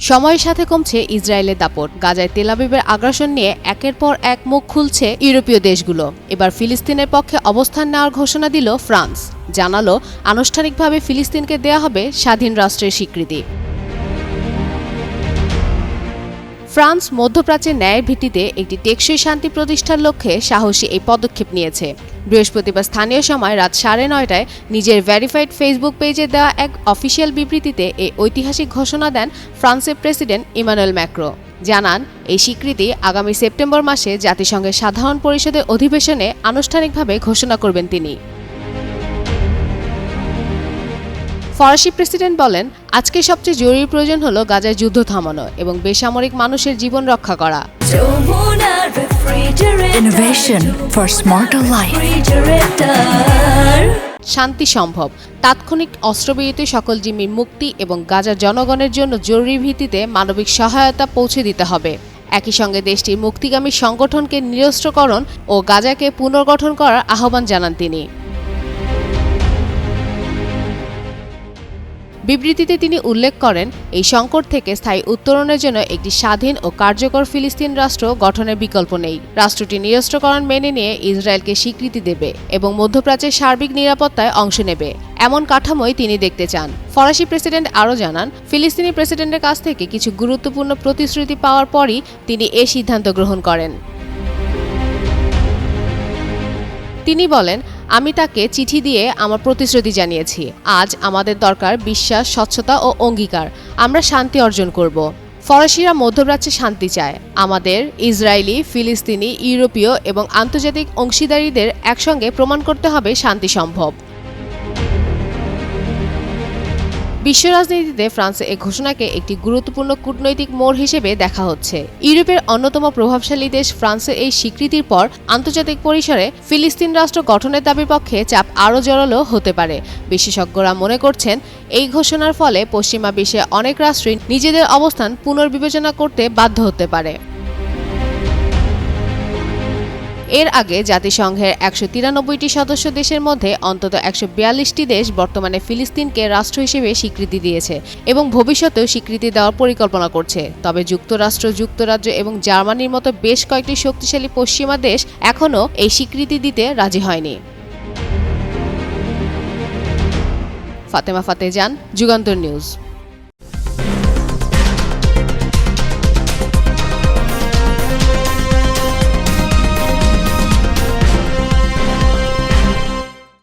সময়ের সাথে কমছে ইসরায়েলের দাপট। গাজায় তেল আবিবের আগ্রাসন নিয়ে একের পর এক মুখ খুলছে ইউরোপীয় দেশগুলো। এবার ফিলিস্তিনের পক্ষে অবস্থান নেওয়ার ঘোষণা দিল ফ্রান্স। জানালো আনুষ্ঠানিকভাবে ফিলিস্তিনকে দেয়া হবে স্বাধীন রাষ্ট্রের স্বীকৃতি। ফ্রান্স মধ্যপ্রাচ্যের ন্যায়ের ভিত্তিতে একটি টেকসই শান্তি প্রতিষ্ঠার লক্ষ্যে সাহসী এই পদক্ষেপ নিয়েছে। বৃহস্পতিবার স্থানীয় সময় রাত 9:30টায় নিজের ভেরিফাইড ফেসবুক পেজে দেওয়া এক অফিসিয়াল বিবৃতিতে এই ঐতিহাসিক ঘোষণা দেন ফ্রান্সের প্রেসিডেন্ট ইমানুয়েল ম্যাক্রো। জানান, এই স্বীকৃতি আগামী সেপ্টেম্বর মাসে জাতিসংঘের সাধারণ পরিষদের অধিবেশনে আনুষ্ঠানিকভাবে ঘোষণা করবেন তিনি। ফরাসি প্রেসিডেন্ট বলেন, আজকে সবচেয়ে জরুরি প্রয়োজন হলো গাজায় যুদ্ধ থামানো এবং বেসামরিক মানুষের জীবন রক্ষা করা। Innovation for smarter life. শান্তি সম্ভব। তাৎক্ষণিক অস্ত্রবিরতি, সকল জিম্মির মুক্তি এবং গাজার জনগণের জন্য জরুরি ভিত্তিতে মানবিক সহায়তা পৌঁছে দিতে হবে। একই সঙ্গে দেশটির মুক্তিগামী সংগঠনকে নিরস্ত্রকরণ ও গাজাকে পুনর্গঠন করার আহ্বান জানান তিনি। বিবৃতিতে তিনি উল্লেখ করেন, এই সংকট থেকে স্থায়ী উত্তরণের জন্য একটি স্বাধীন ও কার্যকর ফিলিস্তিন রাষ্ট্র গঠনের বিকল্প নেই। রাষ্ট্রটি নিরস্ত্রকরণ মেনে নিয়ে ইসরায়েলকে স্বীকৃতি দেবে এবং মধ্যপ্রাচ্যের সার্বিক নিরাপত্তায় অংশ নেবে, এমন কাঠামোই তিনি দেখতে চান। ফরাসি প্রেসিডেন্ট আরও জানান, ফিলিস্তিনি প্রেসিডেন্টের কাছ থেকে কিছু গুরুত্বপূর্ণ প্রতিশ্রুতি পাওয়ার পরই তিনি এ সিদ্ধান্ত গ্রহণ করেন। তিনি বলেন, আমি তাকে চিঠি দিয়ে আমার প্রতিশ্রুতি জানিয়েছি। আজ আমাদের দরকার বিশ্বাস, স্বচ্ছতা ও অঙ্গীকার। আমরা শান্তি অর্জন করব। ফরাসিরা মধ্যপ্রাচ্যে শান্তি চায়। আমাদের ইসরায়েলি, ফিলিস্তিনি, ইউরোপীয় এবং আন্তর্জাতিক অংশীদারীদের একসঙ্গে প্রমাণ করতে হবে শান্তি সম্ভব। বিশ্ব রাজনীতিতে ফ্রান্সের এই ঘোষণাকে একটি গুরুত্বপূর্ণ কূটনৈতিক মোড় হিসেবে দেখা হচ্ছে। ইউরোপের অন্যতম প্রভাবশালী দেশ ফ্রান্সের এই স্বীকৃতির পর আন্তর্জাতিক পরিসরে ফিলিস্তিন রাষ্ট্র গঠনের দাবির পক্ষে চাপ আরও জোরালো হতে পারে। বিশেষজ্ঞরা মনে করছেন, এই ঘোষণার ফলে পশ্চিমা বিশ্বে অনেক রাষ্ট্রই নিজেদের অবস্থান পুনর্বিবেচনা করতে বাধ্য হতে পারে। এর আগে জাতিসংঘের 193টি সদস্য দেশের মধ্যে অন্তত 142টি দেশ বর্তমানে ফিলিস্তিনকে রাষ্ট্র হিসেবে স্বীকৃতি দিয়েছে এবং ভবিষ্যতেও স্বীকৃতি দেওয়ার পরিকল্পনা করছে। তবে যুক্তরাষ্ট্র, যুক্তরাজ্য এবং জার্মানির মতো বেশ কয়েকটি শক্তিশালী পশ্চিমা দেশ এখনও এই স্বীকৃতি দিতে রাজি হয়নি। ফাতেমা ফাতেজান, যুগান্তর নিউজ।